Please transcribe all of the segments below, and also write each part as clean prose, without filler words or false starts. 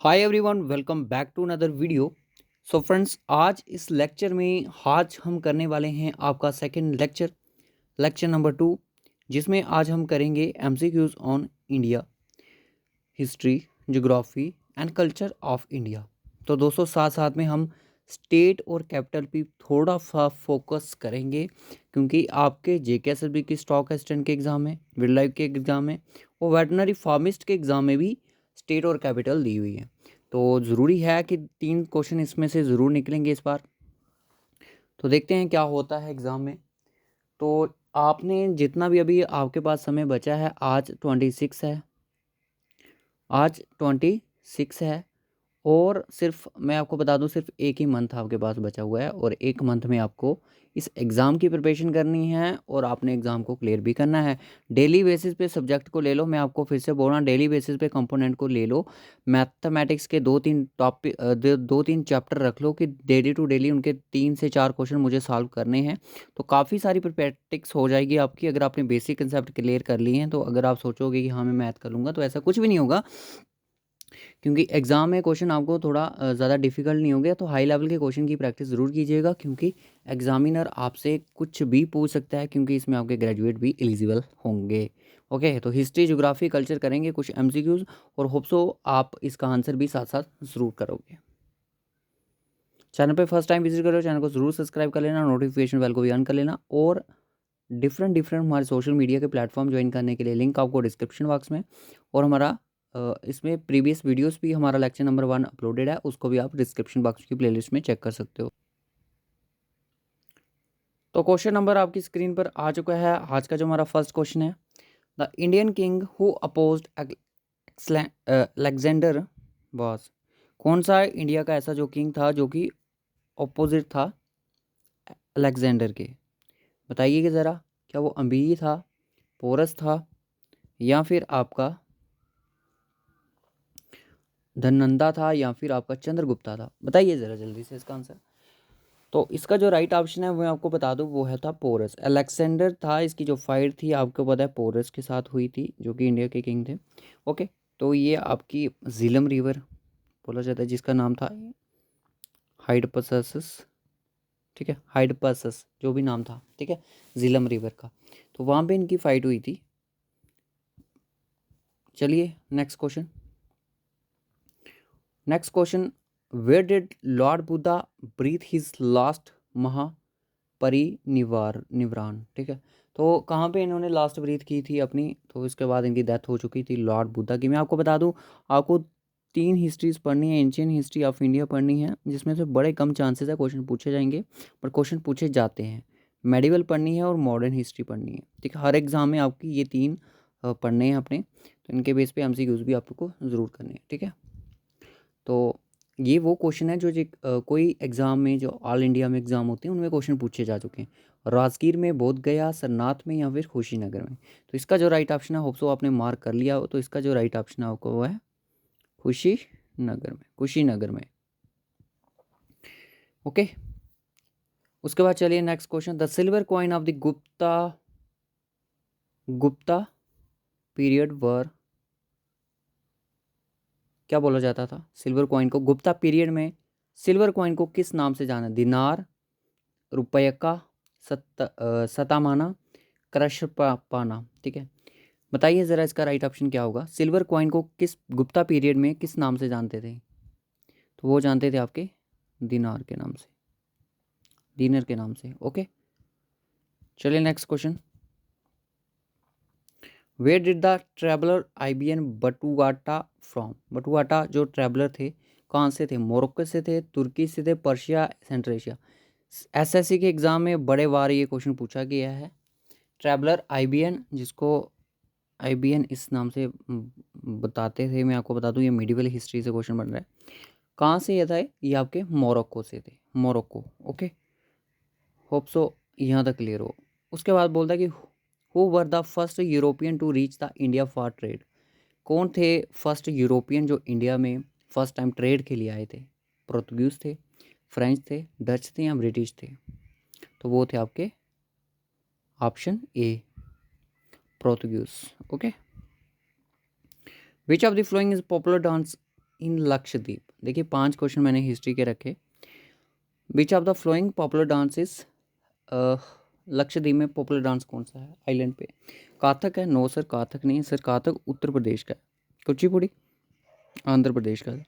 Hi everyone, welcome back to another video. So friends, आज इस lecture में आज हम करने वाले हैं आपका सेकंड लेक्चर, लेक्चर नंबर 2, जिसमें आज हम करेंगे MCQs on India, history, geography and culture of India. तो दोस्तों, साथ साथ में हम स्टेट और कैपिटल पे थोड़ा सा फोकस करेंगे, क्योंकि आपके जेकेएसएसबी की स्टॉक असिस्टेंट के एग्ज़ाम में, वाइल्ड लाइफ के एग्ज़ाम में और वेटनरी फार्मिस्ट के एग्ज़ाम में भी स्टेट और कैपिटल दी हुई है। तो ज़रूरी है कि 3 क्वेश्चन इसमें से ज़रूर निकलेंगे इस बार। तो देखते हैं क्या होता है एग्ज़ाम में। तो आपने जितना भी अभी आपके पास समय बचा है, आज 26 है, आज 26 है। और सिर्फ मैं आपको बता दूं, सिर्फ एक ही मंथ आपके पास बचा हुआ है और एक मंथ में आपको इस एग्ज़ाम की प्रिपरेशन करनी है और आपने एग्ज़ाम को क्लियर भी करना है। डेली बेसिस पे सब्जेक्ट को ले लो, मैं आपको फिर से बोल रहा हूँ, डेली बेसिस पे कंपोनेंट को ले लो। मैथमेटिक्स के 2-3 टॉपिक, 2-3 चैप्टर रख लो कि डेली टू डेली उनके 3 से 4 क्वेश्चन मुझे सॉल्व करने हैं। तो काफ़ी सारी प्रैक्टिस हो जाएगी आपकी, अगर आपने बेसिक कंसेप्ट क्लियर कर लिए हैं। तो अगर आप सोचोगे कि हाँ मैं मैथ कर लूँगा, तो ऐसा कुछ भी नहीं होगा, क्योंकि एग्ज़ाम में क्वेश्चन आपको थोड़ा ज़्यादा डिफिकल्ट नहीं हो गया। तो हाई लेवल के क्वेश्चन की प्रैक्टिस ज़रूर कीजिएगा, क्योंकि एग्जामिनर आपसे कुछ भी पूछ सकता है, क्योंकि इसमें आपके ग्रेजुएट भी एलिजिबल होंगे। ओके, तो हिस्ट्री, ज्योग्राफी, कल्चर करेंगे कुछ एमसीक्यूज, और होप सो आप इसका आंसर भी साथ साथ ज़रूर करोगे। चैनल पे फर्स्ट टाइम विजिट करो, चैनल को ज़रूर सब्सक्राइब कर लेना, नोटिफिकेशन बेल को भी ऑन कर लेना। और डिफरेंट डिफरेंट हमारे सोशल मीडिया के प्लेटफॉर्म ज्वाइन करने के लिए लिंक आपको डिस्क्रिप्शन बॉक्स में, और हमारा इसमें प्रीवियस वीडियोस भी, हमारा लेक्चर नंबर 1 अपलोडेड है, उसको भी आप डिस्क्रिप्शन बॉक्स की प्लेलिस्ट में चेक कर सकते हो। तो क्वेश्चन नंबर आपकी स्क्रीन पर आ चुका है। आज का जो हमारा फर्स्ट क्वेश्चन है, the Indian king who opposed Alexander was. कौन सा इंडिया का ऐसा जो किंग था जो कि अपोजिट था अलेक्जेंडर के? बताइए कि ज़रा, क्या वो अम्बी था, पोरस था, या फिर आपका धननंदा था, या फिर आपका चंद्रगुप्ता था? बताइए ज़रा जल्दी से इसका आंसर। तो इसका जो राइट ऑप्शन है वो मैं आपको बता दूं, वो है था पोरस। अलेक्सेंडर था, इसकी जो फाइट थी आपको पता है पोरस के साथ हुई थी, जो कि इंडिया के किंग थे। ओके, तो ये आपकी झीलम रिवर बोला जाता है, जिसका नाम था हाइडपसस। ठीक है, हाइडपसस जो भी नाम था, ठीक है, झीलम रिवर का। तो वहाँ पे इनकी फाइट हुई थी। चलिए next question. Next question, where did lord Buddha breathe his last महापरिनिवार निवरान? ठीक है, तो कहाँ पे इन्होंने लास्ट ब्रीथ की थी अपनी? तो इसके बाद इनकी डेथ हो चुकी थी लॉर्ड बुद्धा की। मैं आपको बता दूं, आपको 3 हिस्ट्रीज पढ़नी है, एंशियंट हिस्ट्री ऑफ इंडिया पढ़नी है, जिसमें से बड़े कम चांसेस है क्वेश्चन पूछे जाएंगे, पर क्वेश्चन पूछे जाते हैं। मेडिवल पढ़नी है और मॉडर्न हिस्ट्री पढ़नी है। ठीक है, हर एग्जाम में आपकी ये 3 पढ़ने हैं अपने, तो इनके बेस पे एमसीक्यूज भी आपको ज़रूर करने हैं। ठीक है, तो ये वो क्वेश्चन है जो कोई एग्ज़ाम में, जो ऑल इंडिया में एग्ज़ाम होते हैं, उनमें क्वेश्चन पूछे जा चुके हैं। राजगीर में, बोध गया, सरनाथ में, या फिर खुशीनगर में? तो इसका जो राइट ऑप्शन है, होप सो आपने मार्क कर लिया हो, तो इसका जो राइट ऑप्शन है आपको वो है खुशीनगर में, कुशीनगर में। ओके, उसके बाद चलिए next question, the silver coin of the Gupta period were. क्या बोला जाता था सिल्वर कॉइन को? गुप्ता पीरियड में सिल्वर कॉइन को किस नाम से जाना? दिनार, रुपये का, सतामाना, पाना? ठीक है, बताइए ज़रा इसका राइट ऑप्शन क्या होगा। सिल्वर कॉइन को किस गुप्ता पीरियड में किस नाम से जानते थे? तो वो जानते थे आपके दिनार के नाम से, दिनर के नाम से। ओके, चलिए next question, where did the traveller Ibn Battuta from? Battuta जो ट्रेवलर थे, कहाँ से थे? मोरक्को से थे, तुर्की से थे, पर्शिया, सेंट्रल एशिया? एसएससी के एग्ज़ाम में बड़े बार ये क्वेश्चन पूछा गया है। ट्रैवलर आईबीएन, जिसको आईबीएन इस नाम से बताते थे, मैं आपको बता दूं ये मिडिवल हिस्ट्री से क्वेश्चन बन रहा है। कहाँ से ये था? ये आपके मोरक्को से थे, मोरक्को। ओके, होप सो यहाँ तक क्लियर हो। उसके बाद बोलता है कि who were the first European to reach the India for trade? कौन थे फर्स्ट यूरोपियन जो इंडिया में फर्स्ट टाइम ट्रेड के लिए आए थे? पोर्तुगीज थे, फ्रेंच थे, डच थे, या ब्रिटिश थे? तो वो थे आपके option A, Portuguese. Okay, which of the following is popular dance इन लक्षद्वीप। देखिए 5 क्वेश्चन मैंने हिस्ट्री के रखे। विच of the flowing popular dances, Lakshadweep में पॉपुलर डांस कौन सा है आइलैंड पे? काथक है? नो सर, काथक नहीं है सर, काथक उत्तर प्रदेश का है। कुचिपुड़ी आंध्र प्रदेश का है।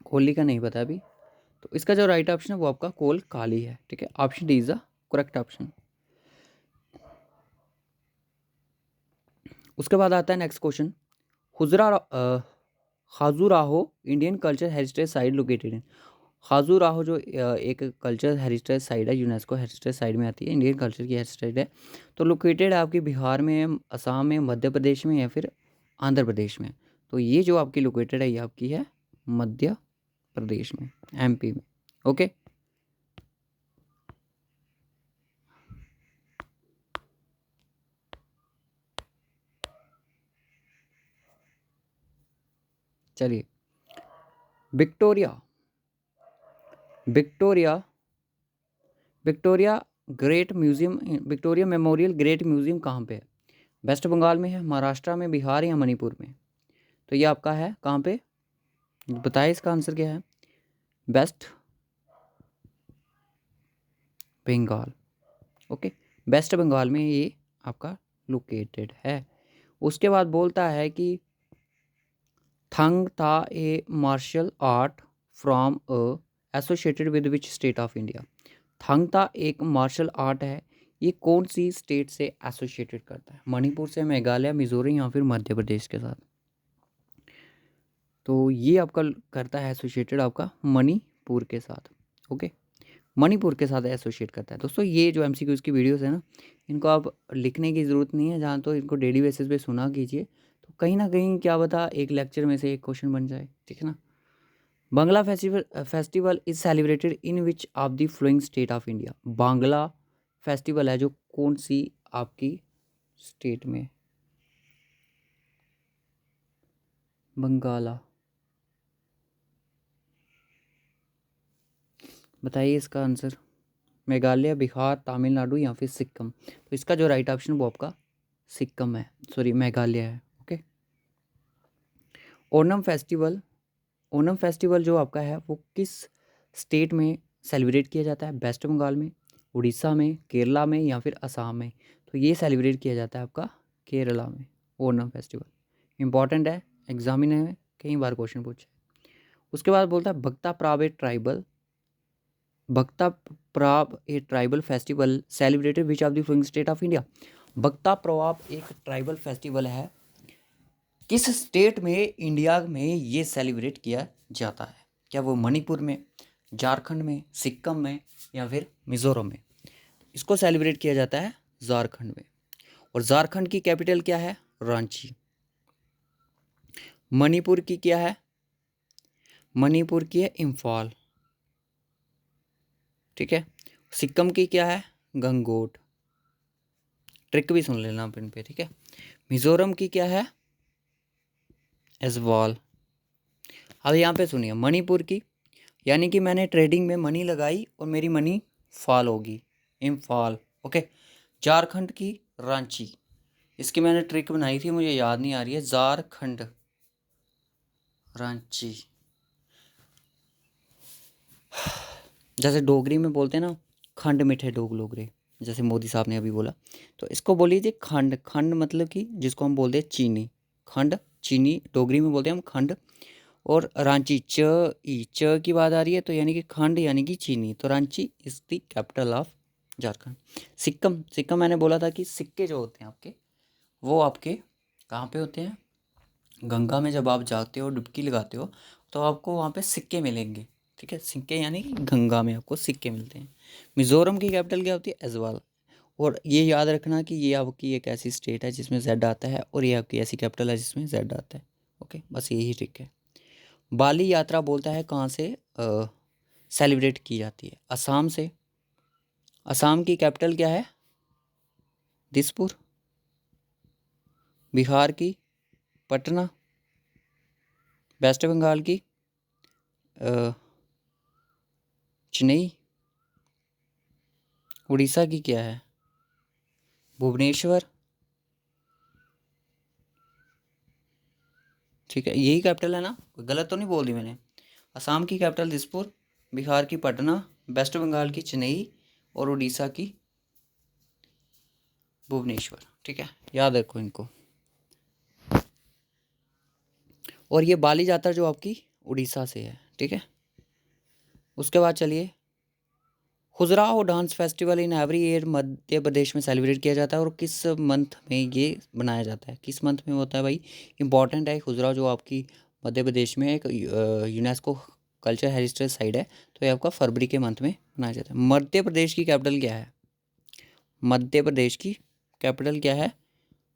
कोहली का नहीं पता अभी। तो इसका जो राइट ऑप्शन है वो आपका कोल काली है। ठीक है, option D is the correct option. उसके बाद आता है next question, Khajuraho Indian culture heritage site located in. Khajuraho जो एक कल्चर हेरिटेज साइट है, यूनेस्को हेरिटेज साइट में आती है, इंडियन कल्चर की हेरिटेज साइट है। तो लोकेटेड है आपकी बिहार में, असम में, मध्य प्रदेश में या फिर आंध्र प्रदेश में? तो ये जो आपकी लोकेटेड है ये आपकी है मध्य प्रदेश में, एमपी में। ओके, चलिए Victoria Victoria Victoria great museum, Victoria memorial great museum कहाँ पे है? वेस्ट बंगाल में है, महाराष्ट्र में, बिहार या मणिपुर में? तो ये आपका है कहाँ पे, बताइए इसका आंसर क्या है? वेस्ट बंगाल। ओके, वेस्ट बंगाल में ये आपका लोकेटेड है। उसके बाद बोलता है कि Thangta a martial art from associated with which state of India? Thangta एक मार्शल आर्ट है, ये कौन सी स्टेट से एसोसिएटेड करता है? मणिपुर से, मेघालय, मिजोरम या फिर मध्य प्रदेश के साथ? तो ये आपका करता है एसोसिएटेड आपका मणिपुर के साथ। ओके, मणिपुर के साथ एसोसिएट करता है। दोस्तों ये जो एमसीक्यूज़ की वीडियोस है ना, इनको आप लिखने की ज़रूरत नहीं है, जहाँ तो इनको डेली बेसिस पे सुना कीजिए, तो कहीं ना कहीं क्या बता एक लेक्चर में से एक क्वेश्चन बन जाए। ठीक है ना। Bangla festival is celebrated in which of the following state of India? Bangla festival है जो कौन सी आपकी स्टेट में? बंगाला, बताइए इसका आंसर। मेघालय, बिहार, तमिलनाडु या फिर सिक्किम? तो इसका जो राइट ऑप्शन वो आपका सिक्किम है, सॉरी मेघालय है। Okay, Onam festival, Onam festival जो आपका है वो किस स्टेट में सेलिब्रेट किया जाता है? वेस्ट बंगाल में, उड़ीसा में, केरला में या फिर असम में? तो ये सेलिब्रेट किया जाता है आपका केरला में, ओणम फेस्टिवल। इंपॉर्टेंट है, एग्जामिनर में कई बार क्वेश्चन पूछे। उसके बाद बोलता है भक्ता प्राव ए ट्राइबल, भक्ता प्राव a tribal festival celebrated which of the following state of India? भक्ता प्रवाब एक ट्राइबल फेस्टिवल है, किस स्टेट में इंडिया में ये सेलिब्रेट किया जाता है? क्या वो मणिपुर में, झारखंड में, सिक्किम में या फिर मिजोरम में? इसको सेलिब्रेट किया जाता है झारखंड में। और झारखंड की कैपिटल क्या है? रांची। मणिपुर की क्या है? मणिपुर की है इम्फाल। ठीक है, सिक्किम की क्या है? गंगोट। ट्रिक भी सुन लेना पिन पे। ठीक है, मिजोरम की क्या है? एजवाल। अब यहाँ पे सुनिए मणिपुर की, यानी कि मैंने ट्रेडिंग में मनी लगाई और मेरी मनी फॉल होगी, इम्फाल। ओके, झारखंड की रांची। इसकी मैंने ट्रिक बनाई थी, मुझे याद नहीं आ रही है। झारखंड रांची। जैसे डोगरी में बोलते हैं ना, खंड मिठे डोग लोगरे, जैसे मोदी साहब ने अभी बोला, तो इसको बोलिए जी खंड। खंड मतलब कि जिसको हम बोलते हैं चीनी, खंड चीनी डोगरी में बोलते हैं हम खंड। और रांची च ई, च की बात आ रही है तो यानी कि खंड यानी कि चीनी, तो Ranchi is the capital of Jharkhand. Sikkim, Sikkim मैंने बोला था कि सिक्के जो होते हैं आपके, वो आपके कहाँ पे होते हैं? गंगा में जब आप जाते हो, डुबकी लगाते हो, तो आपको वहाँ पे सिक्के मिलेंगे। ठीक है, सिक्के यानी कि गंगा में आपको सिक्के मिलते हैं। मिज़ोरम की कैपिटल क्या होती है? एजवाल। और ये याद रखना कि ये आपकी एक ऐसी स्टेट है जिसमें जेड आता है, और ये आपकी ऐसी कैपिटल है जिसमें जेड आता है। ओके, बस यही ट्रिक है। बाली यात्रा बोलता है कहाँ से सेलिब्रेट की जाती है? असम से। असम की कैपिटल क्या है? दिसपुर। बिहार की पटना। वेस्ट बंगाल की चेन्नई। उड़ीसा की क्या है? भुवनेश्वर। ठीक है, यही कैपिटल है ना, गलत तो नहीं बोल दी मैंने। असम की कैपिटल दिसपुर, बिहार की पटना, वेस्ट बंगाल की चेन्नई और उड़ीसा की भुवनेश्वर। ठीक है, याद रखो इनको। और ये बाली जात्रा जो आपकी उड़ीसा से है। ठीक है, उसके बाद चलिए, Khajuraho dance festival in every year Madhya Pradesh में सेलिब्रेट किया जाता है और किस मंथ में ये बनाया जाता है, किस मंथ में होता है भाई, इंपॉर्टेंट है। खुजराहो जो आपकी मध्य प्रदेश में एक यूनेस्को कल्चर हेरिटेज साइट है, तो ये आपका फरवरी के मंथ में मनाया जाता है। मध्य प्रदेश की कैपिटल क्या है, मध्य प्रदेश की कैपिटल क्या है,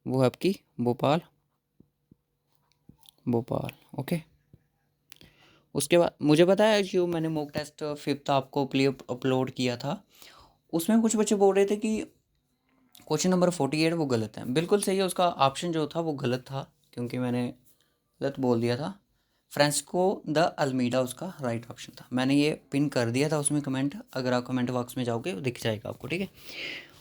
वो है आपकी भोपाल, भोपाल। ओके, उसके बाद मुझे पता है जो मैंने मॉक टेस्ट 5th आपको अपलोड किया था, उसमें कुछ बच्चे बोल रहे थे कि क्वेश्चन नंबर 48 वो गलत है। बिल्कुल सही है, उसका ऑप्शन जो था वो गलत था, क्योंकि मैंने गलत बोल दिया था। फ्रांसिस्को द अल्मीडा उसका राइट ऑप्शन था। मैंने ये पिन कर दिया था उसमें कमेंट, अगर आप कमेंट बॉक्स में जाओगे दिख जाएगा आपको। ठीक है,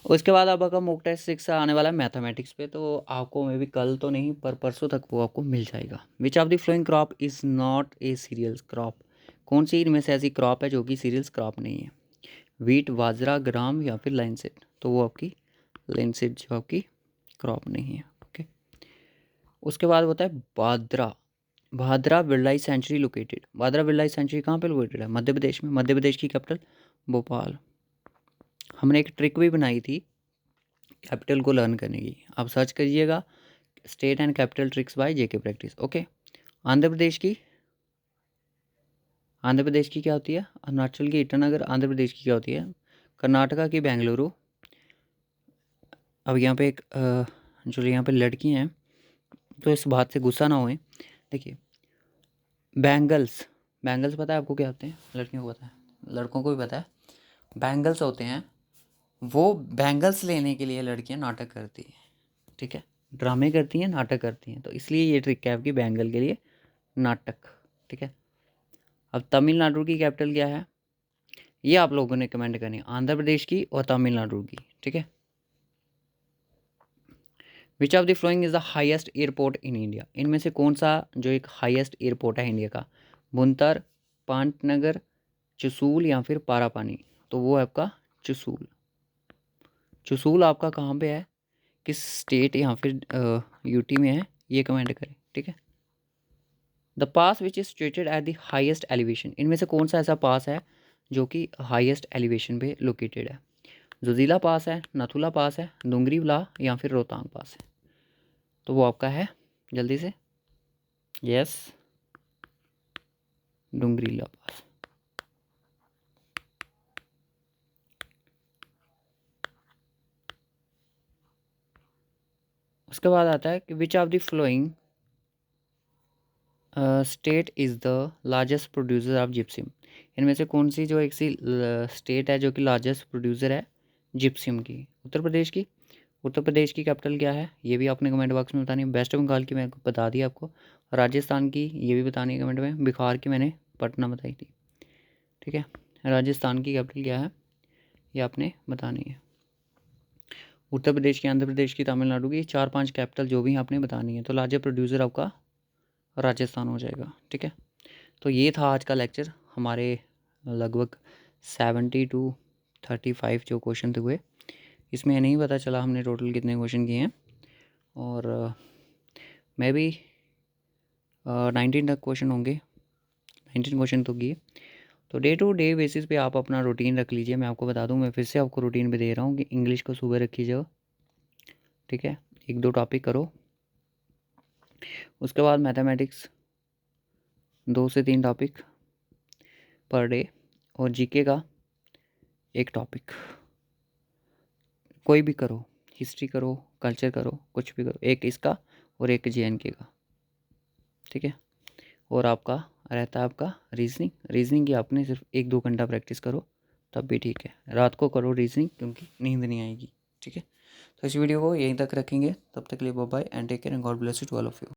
उसके बाद आपका मॉक टेस्ट 6 आने वाला है मैथमेटिक्स पे, तो आपको मे भी कल तो नहीं पर परसों तक वो आपको मिल जाएगा। Which of the following crop is not a cereals crop, कौन सी इनमें से ऐसी क्रॉप है जो कि सीरियल्स क्रॉप नहीं है, वीट, बाजरा, ग्राम या फिर लाइनसेट, तो वो आपकी लाइनसेट जो आपकी क्रॉप नहीं है। ओके, उसके बाद होता है Bhadra, Bhadra wild life sanctuary located, Bhadra wild life sanctuary कहाँ पे लोकेटेड है, मध्य प्रदेश में। मध्य प्रदेश की कैपिटल भोपाल। हमने एक ट्रिक भी बनाई थी कैपिटल को लर्न करने की, आप सर्च करिएगा state and capital tricks by JK practice. Okay, Andhra Pradesh की, आंध्र प्रदेश की क्या होती है, अरुणाचल की ईटानगर। आंध्र प्रदेश की क्या होती है, कर्नाटका की बेंगलुरु। अब यहाँ पे एक जो यहाँ पे लड़की हैं, तो इस बात से गुस्सा ना होए। देखिए, बैंगल्स, बैंगल्स पता है आपको क्या होते हैं, लड़कियों को पता है, लड़कों को भी पता है। बैंगल्स होते हैं, वो बैंगल्स लेने के लिए लड़कियां नाटक करती हैं। ठीक है, ड्रामे करती हैं, नाटक करती हैं, तो इसलिए ये ट्रिक है आपकी बैंगल के लिए, नाटक। ठीक है, अब तमिलनाडु की कैपिटल क्या है, ये आप लोगों ने कमेंट करनी है, आंध्र प्रदेश की और तमिलनाडु की। ठीक है, विच of the following is the highest airport in India, इनमें से कौन सा जो एक हाईएस्ट एयरपोर्ट है इंडिया का, बुंतर, पांटनगर, चुसूल या फिर पारापानी, तो वो है आपका चुसूल। चुसूल आपका कहाँ पे है, किस स्टेट या फिर यूटी में है, ये कमेंट करें। ठीक है, the pass which is situated at the highest elevation, इनमें से कौन सा ऐसा पास है जो कि हाईएस्ट एलिवेशन पे लोकेटेड है, जोजिला पास है, नथुला पास है, डोंगरीवला या फिर रोहतांग पास है, तो वो आपका है जल्दी से, यस, डोंगरीला पास। उसके बाद आता है कि which of the following state is the largest producer of gypsum, इनमें से कौन सी जो एक सी स्टेट है जो कि लार्जेस्ट प्रोड्यूसर है जिप्सिम की, उत्तर प्रदेश की। उत्तर प्रदेश की कैपिटल क्या है, ये भी आपने कमेंट बॉक्स में बतानी है। वेस्ट बंगाल की मैं बता दी आपको, राजस्थान की ये भी बतानी है कमेंट में, बिहार की मैंने पटना बताई थी। ठीक है, राजस्थान की कैपिटल क्या है ये आपने बतानी है। उत्तर प्रदेश की, आंध्र प्रदेश की, तमिलनाडु की, 4-5 कैपिटल जो भी आपने बतानी है, तो लार्जेस्ट प्रोड्यूसर आपका राजस्थान हो जाएगा। ठीक है, तो ये था आज का लेक्चर, हमारे लगभग 70 to 35 जो क्वेश्चन हुए, इसमें नहीं पता चला हमने टोटल कितने क्वेश्चन किए हैं, और मैं भी 19 तक क्वेश्चन होंगे, 19 क्वेश्चन तो किए। तो डे टू डे बेसिस पे आप अपना रूटीन रख लीजिए। मैं आपको बता दूं, मैं फिर से आपको रूटीन पे दे रहा हूँ कि इंग्लिश को सुबह रखिएगा। ठीक है, 1-2 टॉपिक करो, उसके बाद मैथमेटिक्स 2 से 3 टॉपिक पर डे, और जीके का 1 टॉपिक, कोई भी करो, हिस्ट्री करो, कल्चर करो, कुछ भी करो, एक इसका और एक जेएनके का। ठीक है, और आपका रहता है आपका रीजनिंग, रीजनिंग की आपने सिर्फ 1-2 घंटा प्रैक्टिस करो तब भी ठीक है, रात को करो रीजनिंग क्योंकि नींद नहीं आएगी। ठीक है, तो इस वीडियो को यहीं तक रखेंगे, तब तक के लिए bye bye and take care and God bless you to all of you.